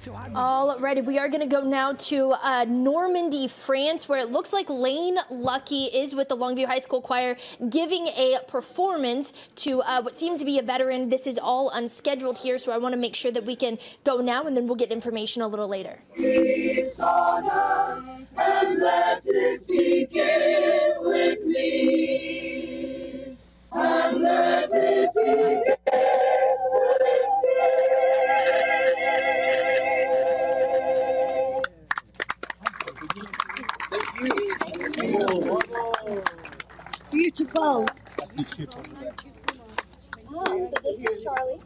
Alrighty, we are going to go now to Normandy, France, where it looks like Lane Luckie is with the Longview High School Choir giving a performance to what seemed to be a veteran. This is all unscheduled here, so I want to make sure that we can go now, and then we'll get information a little later. Peace on earth, and let it begin with me, and let it begin with me. Beautiful. So this was Charlie.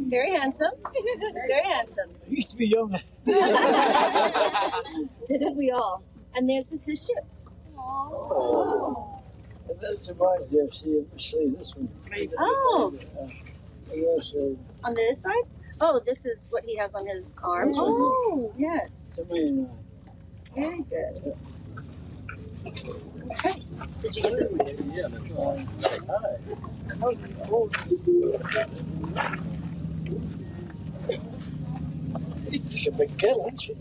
Very handsome. Very handsome. I used to be younger. Didn't we all? And this is his ship. Oh. And that survives there. See this one. Oh. Also, On this side? Oh, this is what he has on his arm. Oh, yes. Very good. Okay. Did you get this one? yeah, She's a big girl, isn't she?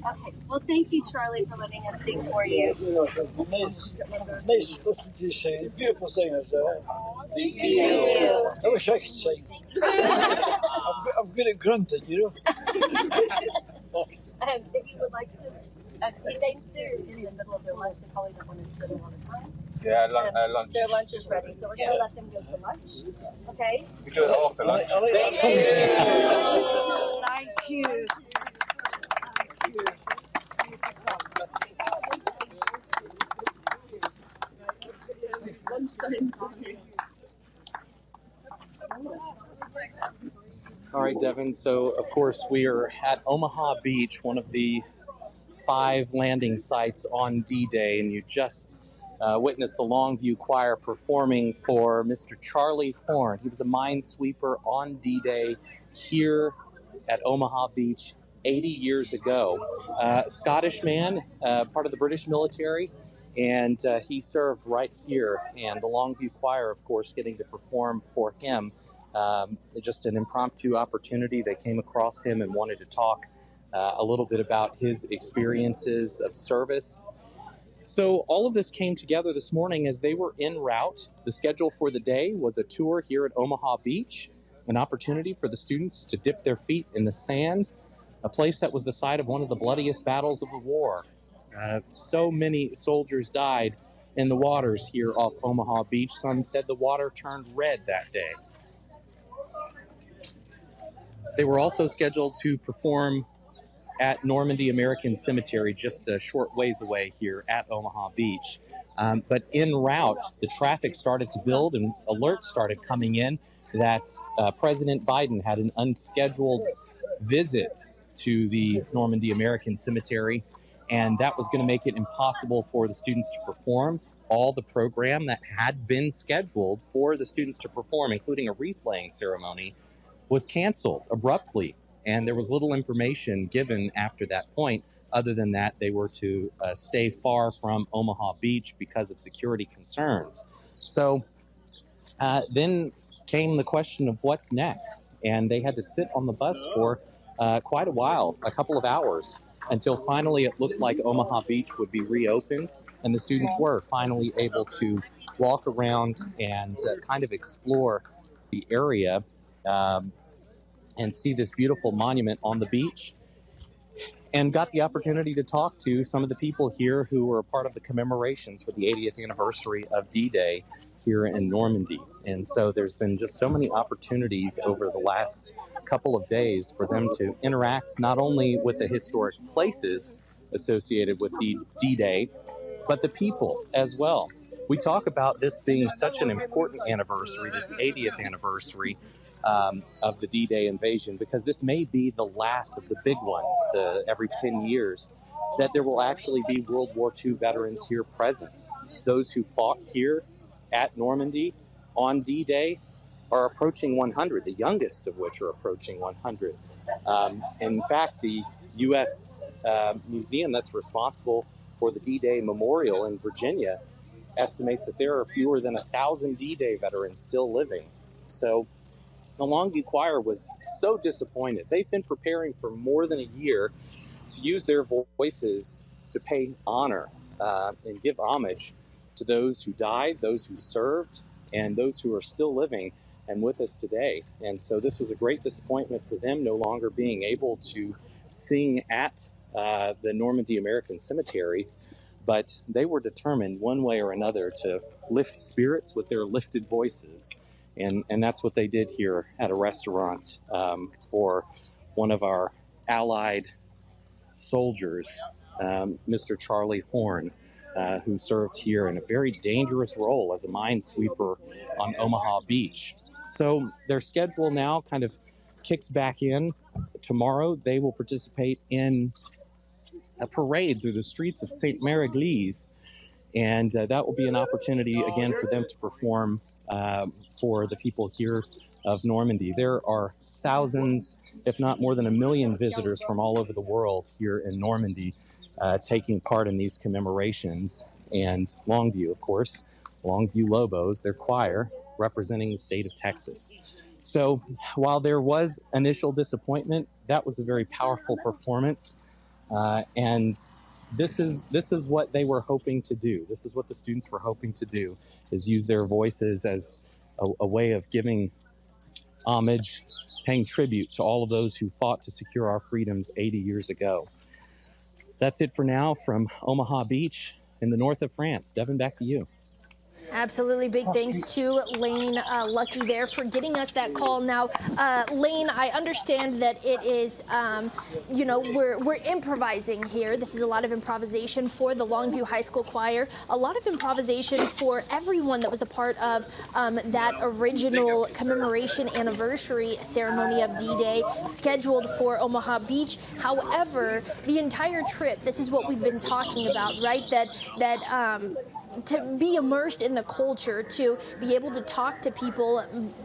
Okay. Well, thank you, Charlie, for letting us sing for you. Nice listening to you sing. You're a beautiful singer, so. Thank you. I wish I could sing. I'm good at grunting, you know. If you would like to, see, they're in the middle of their lunch. They probably don't want to spend a lot of time. Yeah, lunch. Their lunch is ready, so we're going to let them go to lunch. Okay? We do it after lunch. Thank you. Thank you. All right, Devin. So, of course, we are at Omaha Beach, one of the 5 landing sites on D-Day, and you just witnessed the Longview Choir performing for Mr. Charlie Horn. He was a minesweeper on D-Day here at Omaha Beach 80 years ago. Scottish man, part of the British military, and he served right here. And the Longview Choir, of course, getting to perform for him. Just an impromptu opportunity. They came across him and wanted to talk a little bit about his experiences of service. So all of this came together this morning as they were en route. The schedule for the day was a tour here at Omaha Beach, an opportunity for the students to dip their feet in the sand, a place that was the site of one of the bloodiest battles of the war. So many soldiers died in the waters here off Omaha Beach. Some said the water turned red that day. They were also scheduled to perform at Normandy American Cemetery, just a short ways away here at Omaha Beach. But en route, the traffic started to build and alerts started coming in that President Biden had an unscheduled visit to the Normandy American Cemetery, and that was going to make it impossible for the students to perform. All the program that had been scheduled for the students to perform, including a wreath laying ceremony, was canceled abruptly, and there was little information given after that point. Other than that, they were to stay far from Omaha Beach because of security concerns. So then came the question of what's next, and they had to sit on the bus for quite a while, a couple of hours, until finally it looked like Omaha Beach would be reopened, and the students were finally able to walk around and kind of explore the area and see this beautiful monument on the beach, and got the opportunity to talk to some of the people here who were a part of the commemorations for the 80th anniversary of D-Day here in Normandy. And so there's been just so many opportunities over the last couple of days for them to interact not only with the historic places associated with the D-Day, but the people as well. We talk about this being such an important anniversary, this 80th anniversary of the D-Day invasion, because this may be the last of the big ones, every 10 years, that there will actually be World War II veterans here present. Those who fought here at Normandy on D-Day are approaching 100, the youngest of which are approaching 100. In fact, the U.S. museum that's responsible for the D-Day Memorial in Virginia estimates that there are fewer than 1,000 D-Day veterans still living. So the Longview Choir was so disappointed. They've been preparing for more than a year to use their voices to pay honor and give homage to those who died, those who served, and those who are still living and with us today. And so this was a great disappointment for them, no longer being able to sing at the Normandy American Cemetery, but they were determined one way or another to lift spirits with their lifted voices. And that's what they did here at a restaurant for one of our allied soldiers, Mr. Charlie Horn, who served here in a very dangerous role as a minesweeper on Omaha Beach. So their schedule now kind of kicks back in. Tomorrow they will participate in a parade through the streets of St. Mary-Église, and that will be an opportunity again for them to perform for the people here of Normandy. There are thousands, if not more than 1 million visitors from all over the world here in Normandy taking part in these commemorations. And Longview, of course, Longview Lobos, their choir, representing the state of Texas. So while there was initial disappointment, that was a very powerful performance. And this is what they were hoping to do. This is what the students were hoping to do, is use their voices as a way of giving homage, paying tribute to all of those who fought to secure our freedoms 80 years ago. That's it for now from Omaha Beach in the north of France. Devin, back to you. Absolutely. Big thanks to Lane Luckie there for getting us that call. Now, Lane, I understand that it is, we're improvising here. This is a lot of improvisation for the Longview High School Choir, a lot of improvisation for everyone that was a part of that original commemoration anniversary ceremony of D-Day scheduled for Omaha Beach. However, the entire trip, this is what we've been talking about, right? To be immersed in the culture, to be able to talk to people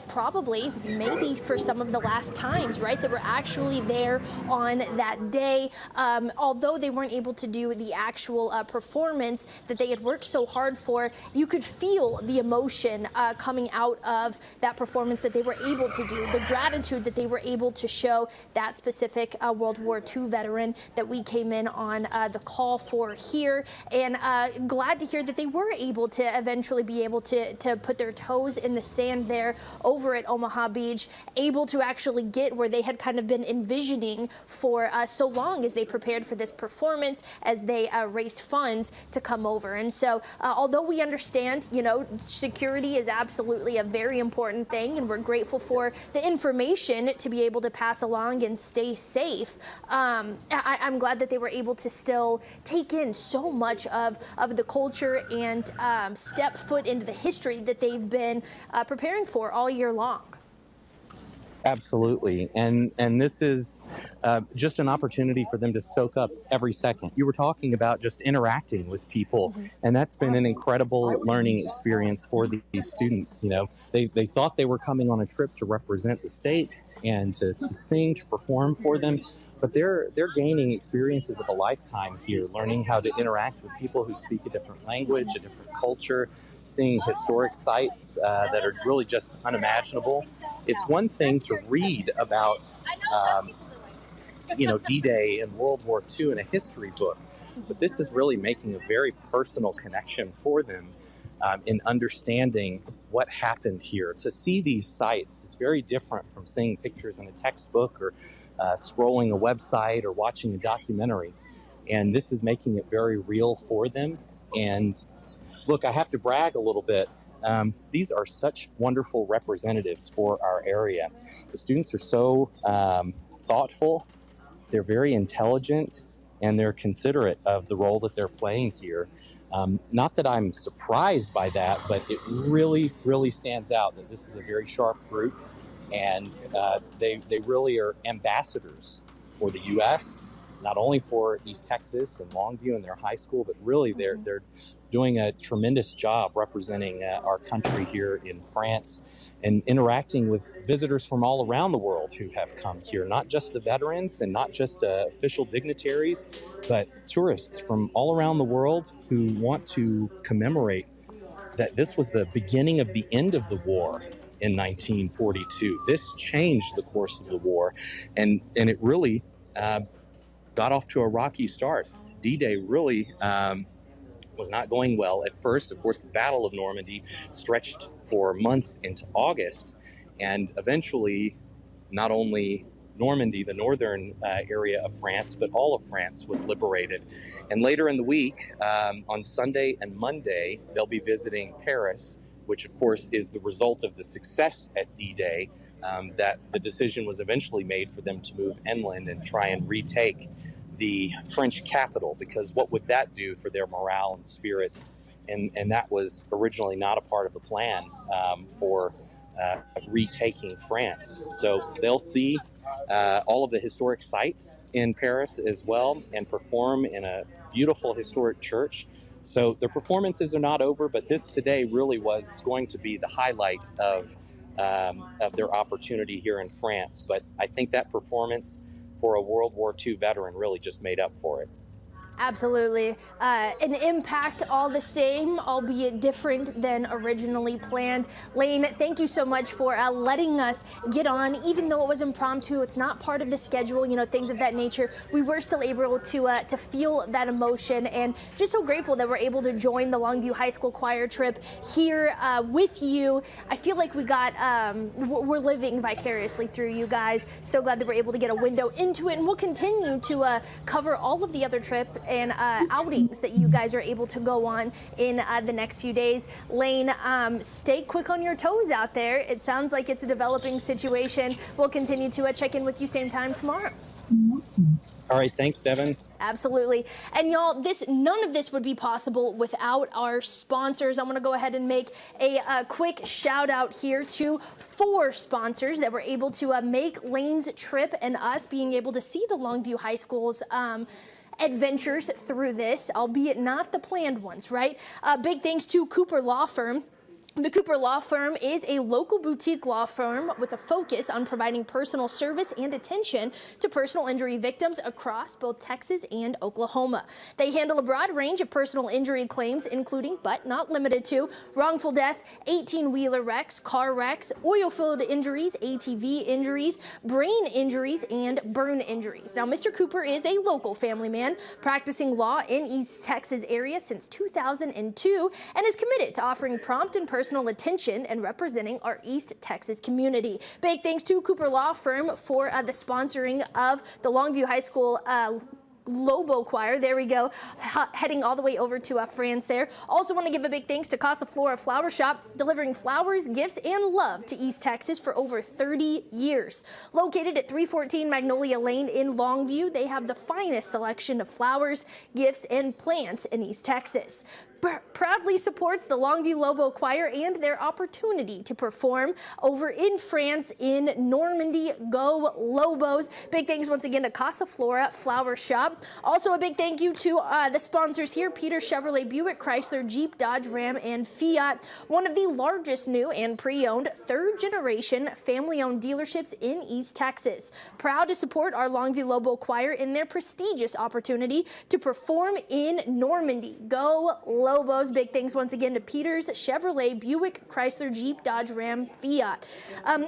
probably, maybe for some of the last times, right, that were actually there on that day. Although they weren't able to do the actual performance that they had worked so hard for, you could feel the emotion coming out of that performance that they were able to do, the gratitude that they were able to show that specific World War II veteran that we came in on the call for here. And glad to hear that they were able to eventually be able to put their toes in the sand there over at Omaha Beach, able to actually get where they had kind of been envisioning for so long as they prepared for this performance, as they raised funds to come over. And so although we understand, security is absolutely a very important thing, and we're grateful for the information to be able to pass along and stay safe, I'm glad that they were able to still take in so much of the culture and step foot into the history that they've been preparing for all year long. Absolutely. And this is just an opportunity for them to soak up every second. You were talking about just interacting with people, and that's been an incredible learning experience for these students. They thought they were coming on a trip to represent the state and to sing, to perform for them, but they're gaining experiences of a lifetime here, learning how to interact with people who speak a different language, a different culture, seeing historic sites that are really just unimaginable. It's one thing to read about, D-Day and World War II in a history book, but this is really making a very personal connection for them in understanding what happened here. To see these sites is very different from seeing pictures in a textbook or scrolling a website or watching a documentary. And this is making it very real for them. And look, I have to brag a little bit. These are such wonderful representatives for our area. The students are so thoughtful, they're very intelligent, and they're considerate of the role that they're playing here. Not that I'm surprised by that, but it really, really stands out that this is a very sharp group, and they really are ambassadors for the U.S., not only for East Texas and Longview and their high school, but really they're doing a tremendous job representing our country here in France and interacting with visitors from all around the world who have come here, not just the veterans and not just official dignitaries, but tourists from all around the world who want to commemorate that this was the beginning of the end of the war in 1942. This changed the course of the war, and it really got off to a rocky start. D-Day really was not going well at first. Of course, the Battle of Normandy stretched for months into August, and eventually not only Normandy, the northern area of France, but all of France was liberated. And later in the week, on Sunday and Monday, they'll be visiting Paris, which of course is the result of the success at D-Day, that the decision was eventually made for them to move inland and try and retake the French capital, because what would that do for their morale and spirits? And that was originally not a part of the plan for retaking France. So they'll see all of the historic sites in Paris as well, and perform in a beautiful historic church. So their performances are not over, but this today really was going to be the highlight of their opportunity here in France. But I think that performance for a World War II veteran really just made up for it. Absolutely. An impact all the same, albeit different than originally planned. Lane, thank you so much for letting us get on. Even though it was impromptu, it's not part of the schedule, you know, things of that nature. We were still able to feel that emotion, and just so grateful that we're able to join the Longview High School choir trip here with you. I feel like we got, we're living vicariously through you guys. So glad that we're able to get a window into it, and we'll continue to cover all of the other trip and outings that you guys are able to go on in the next few days. Lane, stay quick on your toes out there. It sounds like it's a developing situation. We'll continue to check in with you same time tomorrow. All right, thanks, Devin. Absolutely. And y'all, none of this would be possible without our sponsors. I'm going to go ahead and make a quick shout out here to 4 sponsors that were able to make Lane's trip and us being able to see the Longview High School's adventures through this, albeit not the planned ones, right? Big thanks to Cooper Law Firm. The Cooper Law Firm is a local boutique law firm with a focus on providing personal service and attention to personal injury victims across both Texas and Oklahoma. They handle a broad range of personal injury claims, including, but not limited to, wrongful death, 18-wheeler wrecks, car wrecks, oil-filled injuries, ATV injuries, brain injuries, and burn injuries. Now, Mr. Cooper is a local family man practicing law in East Texas area since 2002 and is committed to offering prompt and personal attention and representing our East Texas community. Big thanks to Cooper Law Firm for the sponsoring of the Longview High School Lobo Choir. There we go, heading all the way over to France there. Also want to give a big thanks to Casa Flora Flower Shop, delivering flowers, gifts, and love to East Texas for over 30 years. Located at 314 Magnolia Lane in Longview, they have the finest selection of flowers, gifts, and plants in East Texas. Proudly supports the Longview Lobo Choir and their opportunity to perform over in France in Normandy. Go Lobos. Big thanks once again to Casa Flora Flower Shop. Also a big thank you to the sponsors here, Peter Chevrolet Buick Chrysler Jeep Dodge Ram and Fiat, one of the largest new and pre-owned 3rd generation family-owned dealerships in East Texas. Proud to support our Longview Lobo Choir in their prestigious opportunity to perform in Normandy. Go Lobos. Big thanks once again to Peters Chevrolet Buick Chrysler Jeep Dodge Ram Fiat.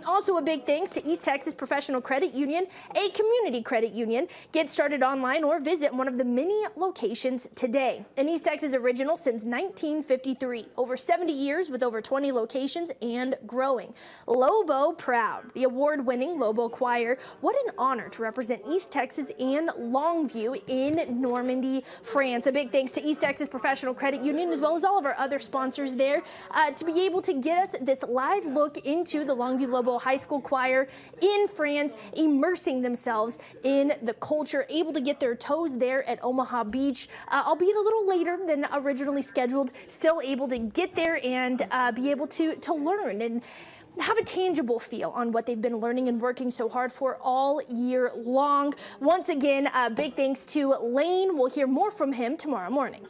Also a big thanks to East Texas Professional Credit Union, a community credit union. Get started online or visit one of the many locations today. An East Texas original since 1953. Over 70 years with over 20 locations and growing. Lobo Proud, the award-winning Lobo Choir. What an honor to represent East Texas and Longview in Normandy, France. A big thanks to East Texas Professional Credit Union, as well as all of our other sponsors there, to be able to get us this live look into the Longview Lobo High School Choir in France, immersing themselves in the culture, able to get their toes there at Omaha Beach, albeit a little later than originally scheduled, still able to get there and be able to learn and have a tangible feel on what they've been learning and working so hard for all year long. Once again, big thanks to Lane. We'll hear more from him tomorrow morning.